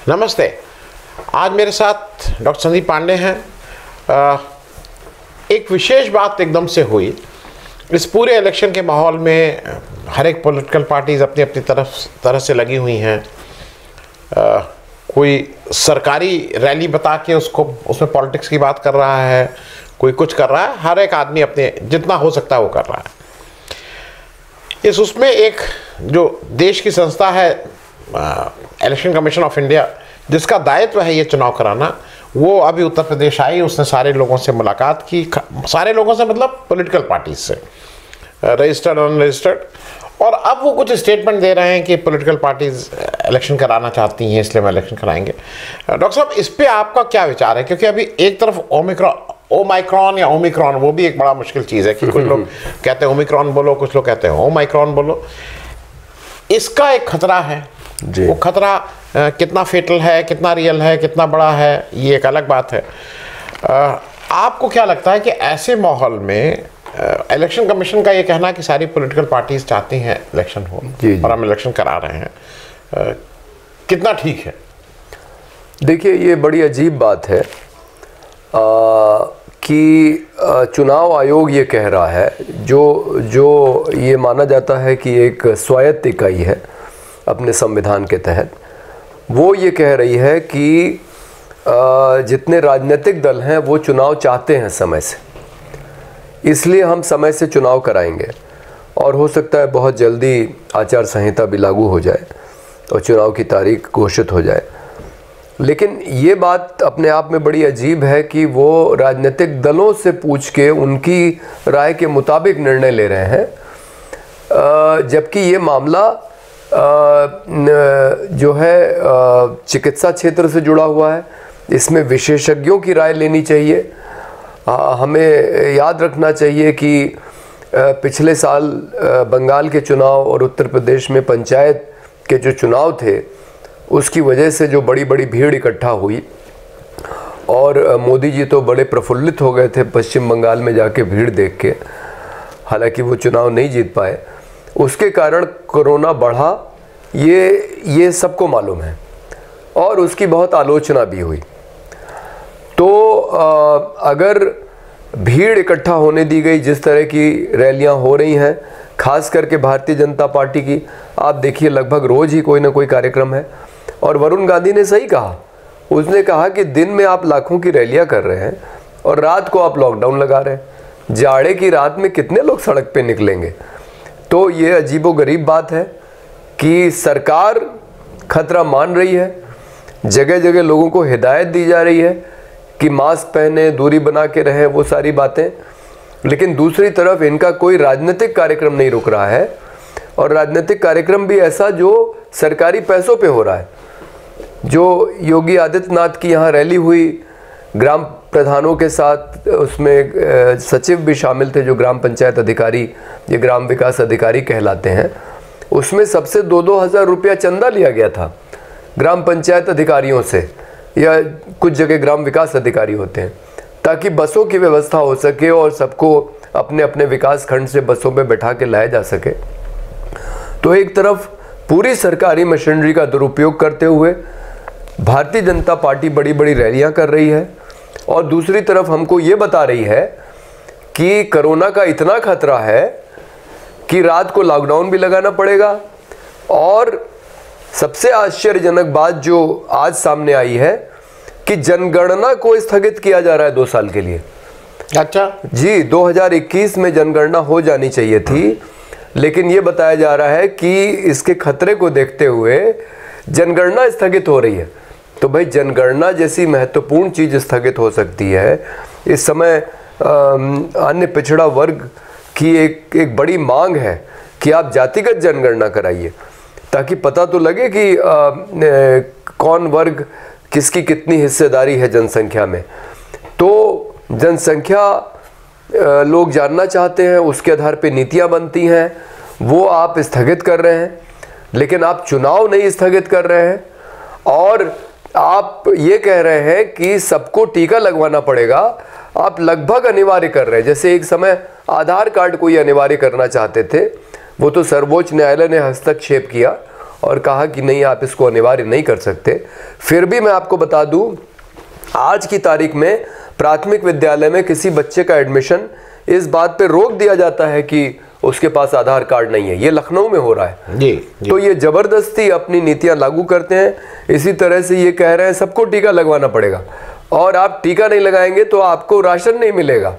नमस्ते। आज मेरे साथ डॉक्टर संदीप पांडे हैं। एक विशेष बात एकदम से हुई। इस पूरे इलेक्शन के माहौल में हर एक पॉलिटिकल पार्टीज अपनी अपनी तरह से लगी हुई हैं। कोई सरकारी रैली बता के उसमें पॉलिटिक्स की बात कर रहा है, कोई कुछ कर रहा है। हर एक आदमी अपने जितना हो सकता है वो कर रहा है। उसमें एक जो देश की संस्था है इलेक्शन कमीशन ऑफ इंडिया, जिसका दायित्व है ये चुनाव कराना, वो अभी उत्तर प्रदेश आई। उसने सारे लोगों से मुलाकात की, सारे लोगों से मतलब पॉलिटिकल पार्टीज से, रजिस्टर्ड अनरजिस्टर्ड। और अब वो कुछ स्टेटमेंट दे रहे हैं कि पॉलिटिकल पार्टीज इलेक्शन कराना चाहती हैं, इसलिए हम इलेक्शन कराएंगे। डॉक्टर साहब, इस पे आपका क्या विचार है? क्योंकि अभी एक तरफ ओमाइक्रॉन या ओमिक्रॉन, वो भी एक बड़ा मुश्किल चीज़ है कि कुछ लोग कहते हैं ओमिक्रॉन बोलो, कुछ लोग कहते हैं ओमाइक्रॉन बोलो। इसका एक खतरा है। वो खतरा कितना फेटल है, कितना रियल है, कितना बड़ा है, ये एक अलग बात है। आपको क्या लगता है कि ऐसे माहौल में इलेक्शन कमीशन का ये कहना कि सारी पॉलिटिकल पार्टीज चाहती हैं इलेक्शन हो और हम इलेक्शन करा रहे हैं, कितना ठीक है? देखिए, ये बड़ी अजीब बात है कि चुनाव आयोग ये कह रहा है, जो ये माना जाता है कि एक स्वायत्त इकाई है अपने संविधान के तहत, वो ये कह रही है कि जितने राजनीतिक दल हैं वो चुनाव चाहते हैं समय से, इसलिए हम समय से चुनाव कराएंगे। और हो सकता है बहुत जल्दी आचार संहिता भी लागू हो जाए और चुनाव की तारीख घोषित हो जाए। लेकिन ये बात अपने आप में बड़ी अजीब है कि वो राजनीतिक दलों से पूछ के उनकी राय के मुताबिक निर्णय ले रहे हैं, जबकि ये मामला जो है चिकित्सा क्षेत्र से जुड़ा हुआ है। इसमें विशेषज्ञों की राय लेनी चाहिए। हमें याद रखना चाहिए कि पिछले साल बंगाल के चुनाव और उत्तर प्रदेश में पंचायत के जो चुनाव थे, उसकी वजह से जो बड़ी बड़ी भीड़ इकट्ठा हुई और मोदी जी तो बड़े प्रफुल्लित हो गए थे पश्चिम बंगाल में जाके भीड़ देख के। हालांकि वो चुनाव नहीं जीत पाए, उसके कारण कोरोना बढ़ा, ये सबको मालूम है और उसकी बहुत आलोचना भी हुई। तो अगर भीड़ इकट्ठा होने दी गई, जिस तरह की रैलियां हो रही हैं, खास करके भारतीय जनता पार्टी की, आप देखिए लगभग रोज़ ही कोई ना कोई कार्यक्रम है। और वरुण गांधी ने सही कहा, उसने कहा कि दिन में आप लाखों की रैलियां कर रहे हैं और रात को आप लॉकडाउन लगा रहे हैं। जाड़े की रात में कितने लोग सड़क पे निकलेंगे? तो ये अजीबोगरीब बात है कि सरकार खतरा मान रही है, जगह जगह लोगों को हिदायत दी जा रही है कि मास्क पहने, दूरी बना के रहें, वो सारी बातें। लेकिन दूसरी तरफ इनका कोई राजनीतिक कार्यक्रम नहीं रुक रहा है, और राजनीतिक कार्यक्रम भी ऐसा जो सरकारी पैसों पे हो रहा है। जो योगी आदित्यनाथ की यहाँ रैली हुई ग्राम प्रधानों के साथ, उसमें सचिव भी शामिल थे जो ग्राम पंचायत अधिकारी, ये ग्राम विकास अधिकारी कहलाते हैं। उसमें सबसे 2-2 हज़ार रुपया चंदा लिया गया था ग्राम पंचायत अधिकारियों से, या कुछ जगह ग्राम विकास अधिकारी होते हैं, ताकि बसों की व्यवस्था हो सके और सबको अपने अपने विकास खंड से बसों में बैठा के लाया जा सके। तो एक तरफ पूरी सरकारी मशीनरी का दुरुपयोग करते हुए भारतीय जनता पार्टी बड़ी बड़ी रैलियां कर रही है, और दूसरी तरफ हमको ये बता रही है कि कोरोना का इतना खतरा है कि रात को लॉकडाउन भी लगाना पड़ेगा। और सबसे आश्चर्यजनक बात जो आज सामने आई है कि जनगणना को स्थगित किया जा रहा है 2 साल के लिए। अच्छा जी, 2021 में जनगणना हो जानी चाहिए थी, लेकिन ये बताया जा रहा है कि इसके खतरे को देखते हुए जनगणना स्थगित हो रही है। तो भाई, जनगणना जैसी महत्वपूर्ण चीज़ स्थगित हो सकती है। इस समय अन्य पिछड़ा वर्ग की एक बड़ी मांग है कि आप जातिगत जनगणना कराइए, ताकि पता तो लगे कि कौन वर्ग किसकी कितनी हिस्सेदारी है जनसंख्या में। तो जनसंख्या लोग जानना चाहते हैं, उसके आधार पे नीतियां बनती हैं, वो आप स्थगित कर रहे हैं। लेकिन आप चुनाव नहीं स्थगित कर रहे हैं, और आप ये कह रहे हैं कि सबको टीका लगवाना पड़ेगा। आप लगभग अनिवार्य कर रहे हैं। जैसे एक समय आधार कार्ड को ही अनिवार्य करना चाहते थे, वो तो सर्वोच्च न्यायालय ने हस्तक्षेप किया और कहा कि नहीं, आप इसको अनिवार्य नहीं कर सकते। फिर भी मैं आपको बता दूं, आज की तारीख में प्राथमिक विद्यालय में किसी बच्चे का एडमिशन इस बात पे रोक दिया जाता है कि उसके पास आधार कार्ड नहीं है। ये लखनऊ में हो रहा है जी। तो ये जबरदस्ती अपनी नीतियां लागू करते हैं। इसी तरह से ये कह रहे हैं सबको टीका लगवाना पड़ेगा, और आप टीका नहीं लगाएंगे तो आपको राशन नहीं मिलेगा।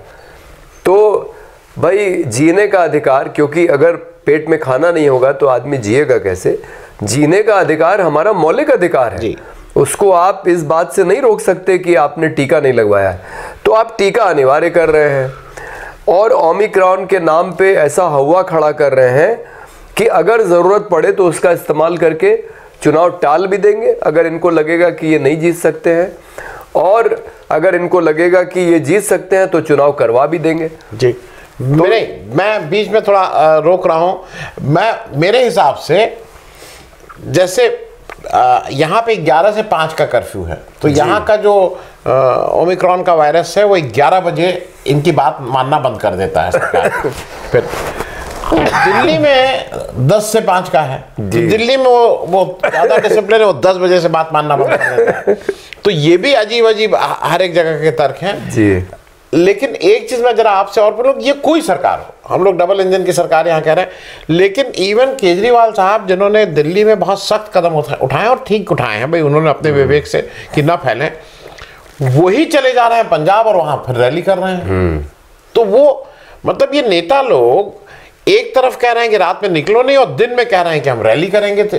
तो भाई जीने का अधिकार, क्योंकि अगर पेट में खाना नहीं होगा तो आदमी जिएगा कैसे? जीने का अधिकार हमारा मौलिक अधिकार है जी। उसको आप इस बात से नहीं रोक सकते कि आपने टीका नहीं लगवाया है। तो आप टीका अनिवार्य कर रहे हैं और ओमिक्रॉन के नाम पे ऐसा हवा खड़ा कर रहे हैं कि अगर ज़रूरत पड़े तो उसका इस्तेमाल करके चुनाव टाल भी देंगे अगर इनको लगेगा कि ये नहीं जीत सकते हैं, और अगर इनको लगेगा कि ये जीत सकते हैं तो चुनाव करवा भी देंगे। जी। तो मैं बीच में थोड़ा रोक रहा हूं। मेरे हिसाब से जैसे यहाँ पे 11 से 5 का कर्फ्यू है, तो यहाँ का जो ओमिक्रॉन का वायरस है वो 11 बजे इनकी बात मानना बंद कर देता है सरकार। फिर दिल्ली में 10 से 5 का है, तो दिल्ली में वो ज़्यादा डिसिप्लिन है, वो 10 बजे से बात मानना बंद कर देता है। तो ये भी अजीब अजीब हर एक जगह के तर्क हैं जी। लेकिन एक चीज मैं जरा आपसे और पूछूं, ये कोई सरकार हो, हम लोग डबल इंजन की सरकार यहाँ कह रहे हैं, लेकिन इवन केजरीवाल साहब जिन्होंने दिल्ली में बहुत सख्त कदम उठाए और ठीक उठाए हैं भाई, उन्होंने अपने विवेक से कि ना फैलें, वही चले जा रहे हैं पंजाब और वहां फिर रैली कर रहे हैं। तो वो मतलब ये नेता लोग एक तरफ कह रहे हैं कि रात में निकलो नहीं और दिन में कह रहे हैं कि हम रैली करेंगे, तो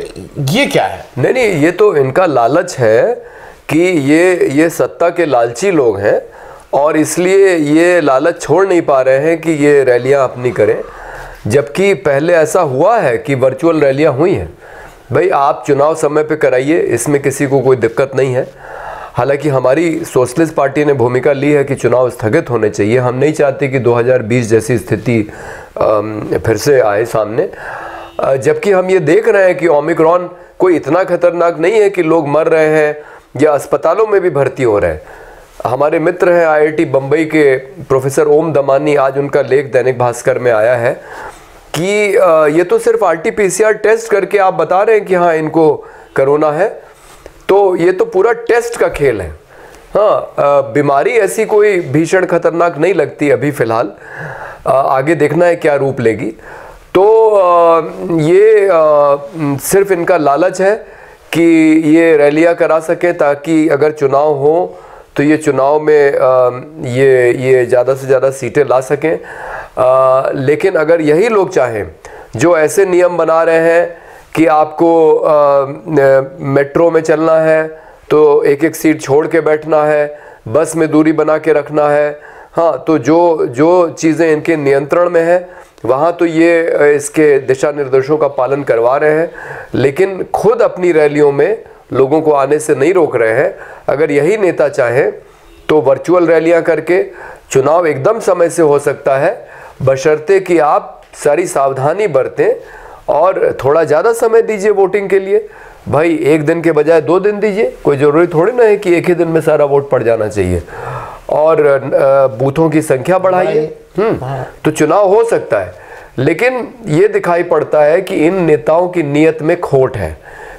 ये क्या है? नहीं, ये तो इनका लालच है कि ये सत्ता के लालची लोग हैं और इसलिए ये लालच छोड़ नहीं पा रहे हैं कि ये रैलियां अपनी करें, जबकि पहले ऐसा हुआ है कि वर्चुअल रैलियां हुई हैं। भाई आप चुनाव समय पे कराइए, इसमें किसी को कोई दिक्कत नहीं है। हालांकि हमारी सोशलिस्ट पार्टी ने भूमिका ली है कि चुनाव स्थगित होने चाहिए। हम नहीं चाहते कि 2020 जैसी स्थिति फिर से आए सामने, जबकि हम ये देख रहे हैं कि ओमिक्रॉन कोई इतना खतरनाक नहीं है कि लोग मर रहे हैं या अस्पतालों में भी भर्ती हो रहे हैं। हमारे मित्र हैं IIT बम्बई के प्रोफेसर ओम दमानी, आज उनका लेख दैनिक भास्कर में आया है कि ये तो सिर्फ RT-PCR टेस्ट करके आप बता रहे हैं कि हाँ इनको कोरोना है, तो ये तो पूरा टेस्ट का खेल है। हाँ, बीमारी ऐसी कोई भीषण खतरनाक नहीं लगती अभी फ़िलहाल, आगे देखना है क्या रूप लेगी। तो ये सिर्फ इनका लालच है कि ये रैलियां करा सकें ताकि अगर चुनाव हो तो ये चुनाव में ये ज़्यादा से ज़्यादा सीटें ला सकें। लेकिन अगर यही लोग चाहें जो ऐसे नियम बना रहे हैं कि आपको मेट्रो में चलना है तो एक एक सीट छोड़ के बैठना है, बस में दूरी बना के रखना है, हाँ, तो जो चीज़ें इनके नियंत्रण में है वहाँ तो ये इसके दिशा निर्देशों का पालन करवा रहे हैं, लेकिन खुद अपनी रैलियों में लोगों को आने से नहीं रोक रहे हैं। अगर यही नेता चाहें तो वर्चुअल रैलियां करके चुनाव एकदम समय से हो सकता है, बशर्ते कि आप सारी सावधानी बरतें और थोड़ा ज़्यादा समय दीजिए वोटिंग के लिए। भाई एक दिन के बजाय 2 दिन दीजिए, कोई ज़रूरी थोड़ी ना है कि एक ही दिन में सारा वोट पड़ जाना चाहिए। और बूथों की संख्या बढ़ाइए, तो चुनाव हो सकता है। लेकिन ये दिखाई पड़ता है कि इन नेताओं की नीयत में खोट है,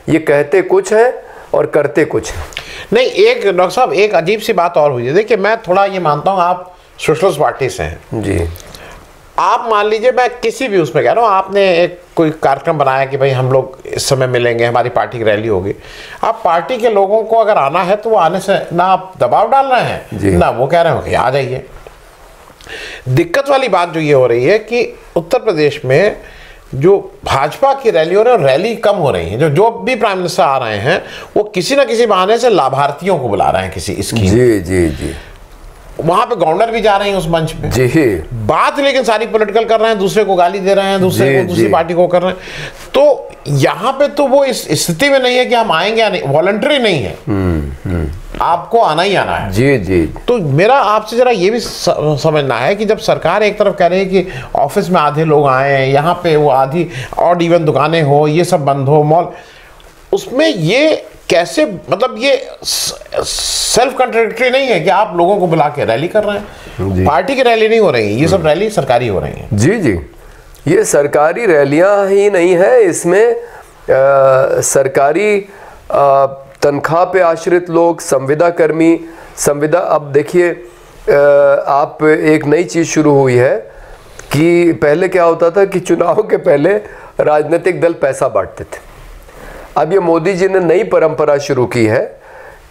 ये कहते कुछ है और करते कुछ है। नहीं, एक डॉक्टर साहब एक अजीब सी बात और हुई है। देखिए मैं थोड़ा ये मानता हूँ आप सोशलिस्ट पार्टी से हैं जी, आप मान लीजिए, मैं किसी भी उसमें कह रहा हूँ, आपने एक कोई कार्यक्रम बनाया कि भाई हम लोग इस समय मिलेंगे, हमारी पार्टी की रैली होगी, आप पार्टी के लोगों को अगर आना है तो वो आने से ना आप दबाव डाल रहे हैं ना वो कह रहे हो कि आ जाइए। दिक्कत वाली बात जो ये हो रही है कि उत्तर प्रदेश में जो भाजपा की रैली हो रही है, रैली कम हो रही है, जो भी प्राइम मिनिस्टर आ रहे हैं वो किसी ना किसी बहाने से लाभार्थियों को बुला रहे हैं किसी स्कीम। जी जी जी, वहां पे गवर्नर भी जा रहे हैं उस मंच पे जी, बात लेकिन सारी पॉलिटिकल कर रहे हैं, दूसरे को गाली दे रहे हैं, दूसरे को दूसरी पार्टी को कर रहे हैं। तो यहाँ पे तो वो इस स्थिति में नहीं है कि हम आएंगे या नहीं, वॉलंटरी नहीं है, आपको आना ही आना है। जी जी। तो मेरा आपसे जरा ये भी समझना है कि जब सरकार एक तरफ कह रही है कि ऑफिस में आधे लोग आए, यहाँ पे वो आधी और इवन दुकानें हो, ये सब बंद हो, मॉल, उसमें ये कैसे, मतलब ये सेल्फ कंट्राडिक्टरी नहीं है कि आप लोगों को बुला के रैली कर रहे हैं? पार्टी की रैली नहीं हो रही है, ये सब रैली सरकारी हो रही है। जी जी, ये सरकारी रैलियां ही नहीं है, इसमें सरकारी तनख्वाह पे आश्रित लोग, संविदा कर्मी, अब देखिए आप एक नई चीज़ शुरू हुई है कि पहले क्या होता था कि चुनाव के पहले राजनीतिक दल पैसा बांटते थे। अब ये मोदी जी ने नई परंपरा शुरू की है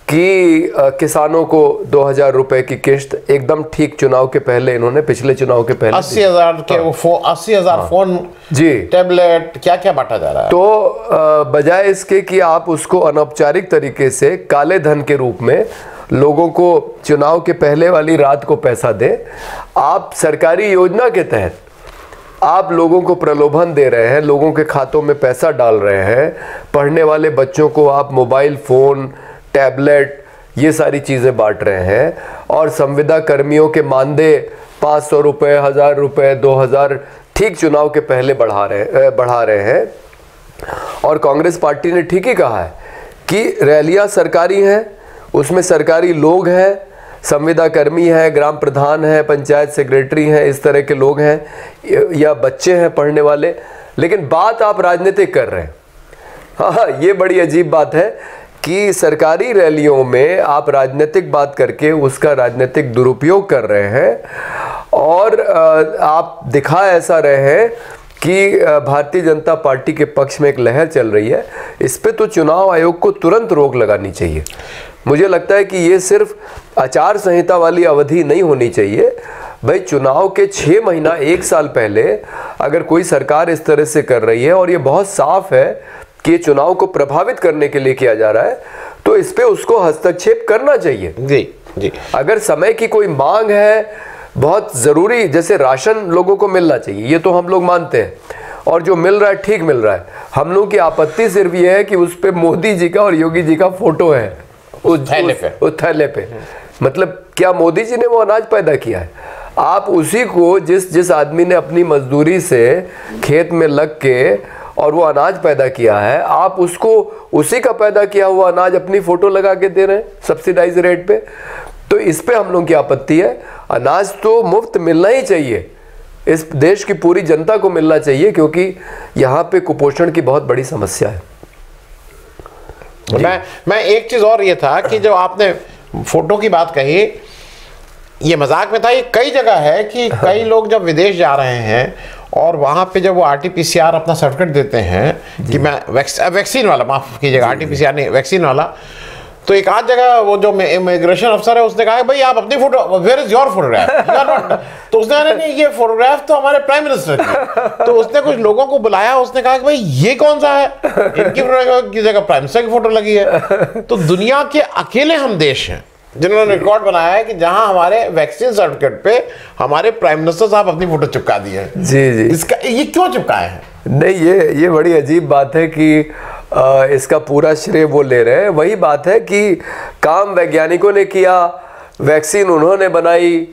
कि किसानों को 2000 रुपए की किश्त एकदम ठीक चुनाव के पहले, इन्होंने पिछले चुनाव के पहले 80,000 के वो 80,000 फोन जी, टैबलेट, क्या क्या बांटा जा रहा है। तो बजाय इसके कि आप उसको अनौपचारिक तरीके से काले धन के रूप में लोगों को चुनाव के पहले वाली रात को पैसा दें, आप सरकारी योजना के तहत आप लोगों को प्रलोभन दे रहे हैं, लोगों के खातों में पैसा डाल रहे हैं। पढ़ने वाले बच्चों को आप मोबाइल फ़ोन, टैबलेट, ये सारी चीज़ें बांट रहे हैं, और संविदा कर्मियों के मानदेय 500 रुपये, 1000 रुपये, 2000 ठीक चुनाव के पहले बढ़ा रहे हैं। और कांग्रेस पार्टी ने ठीक ही कहा है कि रैलियां सरकारी हैं, उसमें सरकारी लोग हैं, संविदा कर्मी है, ग्राम प्रधान है, पंचायत सेक्रेटरी हैं, इस तरह के लोग हैं, या बच्चे हैं पढ़ने वाले, लेकिन बात आप राजनीतिक कर रहे हैं। हाँ, ये बड़ी अजीब बात है कि सरकारी रैलियों में आप राजनीतिक बात करके उसका राजनीतिक दुरुपयोग कर रहे हैं, और आप दिखा ऐसा रहे हैं कि भारतीय जनता पार्टी के पक्ष में एक लहर चल रही है। इस पे तो चुनाव आयोग को तुरंत रोक लगानी चाहिए। मुझे लगता है कि ये सिर्फ आचार संहिता वाली अवधि नहीं होनी चाहिए। भाई, चुनाव के 6 महीना 1 साल पहले अगर कोई सरकार इस तरह से कर रही है, और ये बहुत साफ है कि ये चुनाव को प्रभावित करने के लिए किया जा रहा है, तो इस पे उसको हस्तक्षेप करना चाहिए। जी जी। अगर समय की कोई मांग है बहुत ज़रूरी, जैसे राशन लोगों को मिलना चाहिए, ये तो हम लोग मानते हैं, और जो मिल रहा है ठीक मिल रहा है। हम लोग की आपत्ति सिर्फ ये है कि उस पे मोदी जी का और योगी जी का फोटो है उस थैले पे। मतलब क्या मोदी जी ने वो अनाज पैदा किया है? आप उसी को, जिस आदमी ने अपनी मजदूरी से खेत में लग के और वो अनाज पैदा किया है, आप उसको उसी का पैदा किया हुआ अनाज अपनी फोटो लगा के दे रहे हैं सब्सिडाइज रेट पे। तो इस पे हम लोग की आपत्ति है। अनाज तो मुफ्त मिलना ही चाहिए, इस देश की पूरी जनता को मिलना चाहिए, क्योंकि यहाँ पे कुपोषण की बहुत बड़ी समस्या है। मैं एक चीज और ये था कि जब आपने फोटो की बात कही, ये मजाक में था, ये कई जगह है कि कई लोग जब विदेश जा रहे हैं और वहाँ पे जब वो RT-PCR अपना सर्टिफिकेट देते हैं कि मैं वैक्सीन वाला, माफ कीजिएगा, RT-PCR नहीं, वैक्सीन वाला, तो एक आध जगह वो जो इमिग्रेशन अफसर है उसने कहा भाई आप अपनी photo, where is your photograph, तो उसने कहा नहीं ये फोटोग्राफ तो हमारे प्राइम मिनिस्टर की। तो उसने कुछ लोगों को बुलाया, उसने कहा कि भाई ये कौन सा है, इनकी फोटो की जगह प्राइम मिनिस्टर की फोटो लगी है। तो दुनिया के अकेले हम देश हैं जिन्होंने रिकॉर्ड बनाया है कि जहां हमारे वैक्सीन सर्टिफिकेट पे हमारे प्राइम मिनिस्टर साहब अपनी फोटो चिपका दी है। जी जी। इसका ये क्यों चिपकाए हैं? नहीं, ये बड़ी अजीब बात है कि इसका पूरा श्रेय वो ले रहे हैं। वही बात है कि काम वैज्ञानिकों ने किया, वैक्सीन उन्होंने बनाई,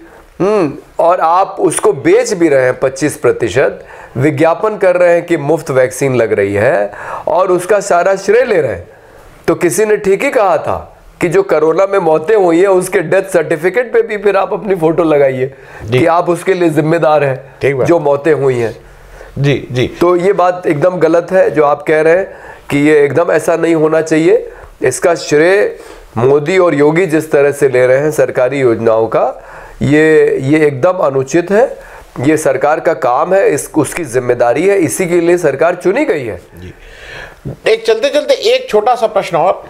और आप उसको बेच भी रहे हैं 25%, विज्ञापन कर रहे हैं कि मुफ्त वैक्सीन लग रही है, और उसका सारा श्रेय ले रहे हैं। तो किसी ने ठीक ही कहा था कि जो कोरोना में मौतें हुई है उसके डेथ सर्टिफिकेट पे भी फिर आप अपनी फोटो लगाइए कि आप उसके लिए जिम्मेदार हैं जो मौतें हुई हैं। जी जी। तो ये बात एकदम गलत है जो आप कह रहे हैं कि ये एकदम ऐसा नहीं होना चाहिए। इसका श्रेय मोदी और योगी जिस तरह से ले रहे हैं सरकारी योजनाओं का, ये एकदम अनुचित है। ये सरकार का काम है, उसकी जिम्मेदारी है, इसी के लिए सरकार चुनी गई है। जी। एक चलते चलते एक छोटा सा प्रश्न और,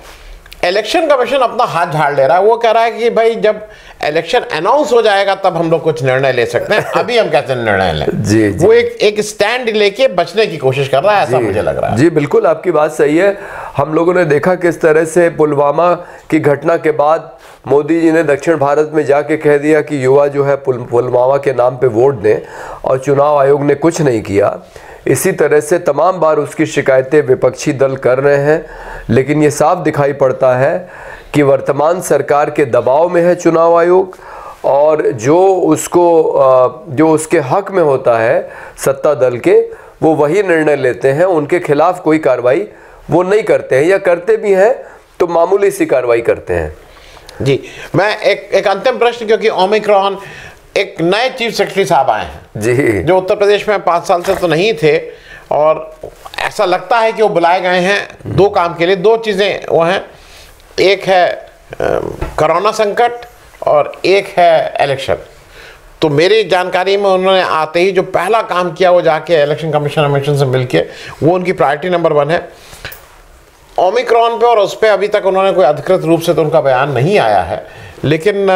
इलेक्शन कमीशन अपना हाथ झाड़ ले रहा है, वो कह रहा है कि भाई जब इलेक्शन अनाउंस हो जाएगा तब हम लोग कुछ निर्णय ले सकते हैं, अभी हम कैसे निर्णय लें? जी। वो एक स्टैंड लेके बचने की कोशिश कर रहा है, ऐसा मुझे लग रहा है। जी बिल्कुल, आपकी बात सही है। हम लोगों ने देखा किस तरह से पुलवामा की घटना के बाद मोदी जी ने दक्षिण भारत में जाके कह दिया कि युवा जो है पुलवामा के नाम पे वोट दें, और चुनाव आयोग ने कुछ नहीं किया। इसी तरह से तमाम बार उसकी शिकायतें विपक्षी दल कर रहे हैं, लेकिन ये साफ दिखाई पड़ता है कि वर्तमान सरकार के दबाव में है चुनाव आयोग, और जो उसके हक में होता है सत्ता दल के, वो वही निर्णय लेते हैं। उनके खिलाफ कोई कार्रवाई वो नहीं करते हैं, या करते भी हैं तो मामूली सी कार्रवाई करते हैं। जी, मैं एक अंतिम प्रश्न, क्योंकि ओमिक्रॉन, एक नए चीफ सेक्रेटरी साहब आए हैं जी, जो उत्तर प्रदेश में 5 साल से तो नहीं थे, और ऐसा लगता है कि वो बुलाए गए हैं दो काम के लिए। दो चीज़ें वो हैं, एक है कोरोना संकट और एक है इलेक्शन। तो मेरी जानकारी में उन्होंने आते ही जो पहला काम किया वो जाके इलेक्शन कमीशन से मिलके, वो उनकी प्रायोरिटी नंबर 1 है। ओमिक्रॉन पे और उस पर अभी तक उन्होंने कोई अधिकृत रूप से तो उनका बयान नहीं आया है, लेकिन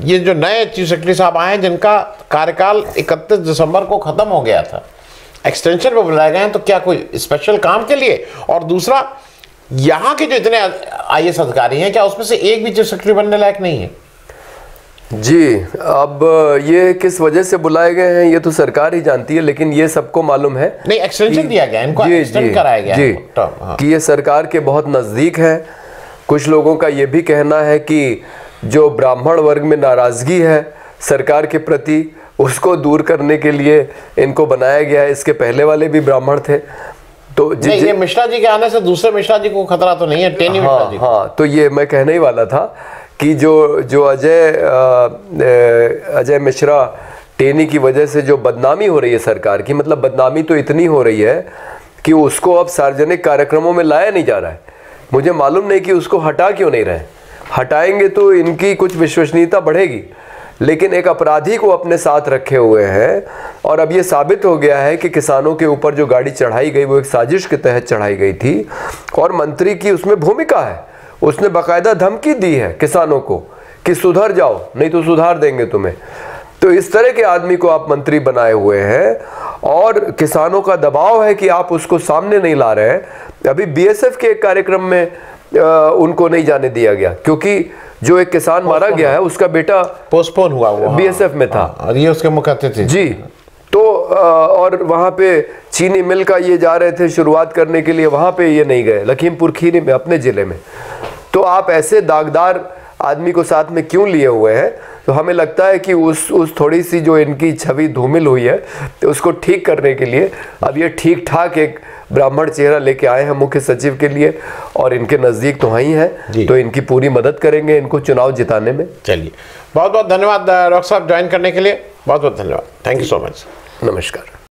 ये जो नए चीफ सेक्रेटरी साहब आए हैं जिनका कार्यकाल 31 दिसंबर को ख़त्म हो गया था, एक्सटेंशन पे बुलाए गए हैं, तो क्या कोई स्पेशल काम के लिए? और दूसरा, यहाँ के जो इतने IAS अधिकारी हैं, क्या उसमें से एक भी चीफ सेक्रेटरी बनने लायक नहीं है? जी, अब ये किस वजह से बुलाए गए हैं ये तो सरकार ही जानती है, लेकिन ये सबको मालूम है। नहीं, एक्सटेंशन दिया गया, इनको एक्सटेंड कराया गया जी, कि ये सरकार के बहुत नज़दीक है। कुछ लोगों का ये भी कहना है कि जो ब्राह्मण वर्ग में नाराज़गी है सरकार के प्रति, उसको दूर करने के लिए इनको बनाया गया है। इसके पहले वाले भी ब्राह्मण थे, तो नहीं, ये मिश्रा जी के आने से दूसरे मिश्रा जी को खतरा तो नहीं है? टेनी मिश्रा जी। हाँ, तो ये मैं कहने ही वाला था कि जो अजय मिश्रा टेनी की वजह से जो बदनामी हो रही है सरकार की, मतलब बदनामी तो इतनी हो रही है कि उसको अब सार्वजनिक कार्यक्रमों में लाया नहीं जा रहा है। मुझे मालूम नहीं कि उसको हटा क्यों नहीं रहे। हटाएंगे तो इनकी कुछ विश्वसनीयता बढ़ेगी, लेकिन एक अपराधी को अपने साथ रखे हुए हैं। और अब ये साबित हो गया है कि किसानों के ऊपर जो गाड़ी चढ़ाई गई वो एक साजिश के तहत चढ़ाई गई थी, और मंत्री की उसमें भूमिका है। उसने बाकायदा धमकी दी है किसानों को कि सुधर जाओ, नहीं तो सुधार देंगे तुम्हें। तो इस तरह के आदमी को आप मंत्री बनाए हुए हैं, और किसानों का दबाव है कि आप उसको सामने नहीं ला रहे हैं। अभी BSF के एक कार्यक्रम में उनको नहीं जाने दिया गया, क्योंकि जो एक किसान मारा गया है उसका बेटा पोस्टपोन हुआ, वो BSF में था और ये उसके मुख्य अतिथि जी। तो और वहाँ पे चीनी मिल का ये जा रहे थे शुरुआत करने के लिए, वहाँ पे ये नहीं गए, लखीमपुर खीरी में अपने ज़िले में। तो आप ऐसे दागदार आदमी को साथ में क्यों लिए हुए हैं? तो हमें लगता है कि उस थोड़ी सी जो इनकी छवि धूमिल हुई है, तो उसको ठीक करने के लिए अब ये ठीक ठाक एक ब्राह्मण चेहरा लेके आए हैं मुख्य सचिव के लिए, और इनके नज़दीक तो ही हैं, तो इनकी पूरी मदद करेंगे इनको चुनाव जिताने में। चलिए, बहुत बहुत धन्यवाद डॉक्टर साहब ज्वाइन करने के लिए, बहुत बहुत धन्यवाद। Thank you so much. नमस्कार।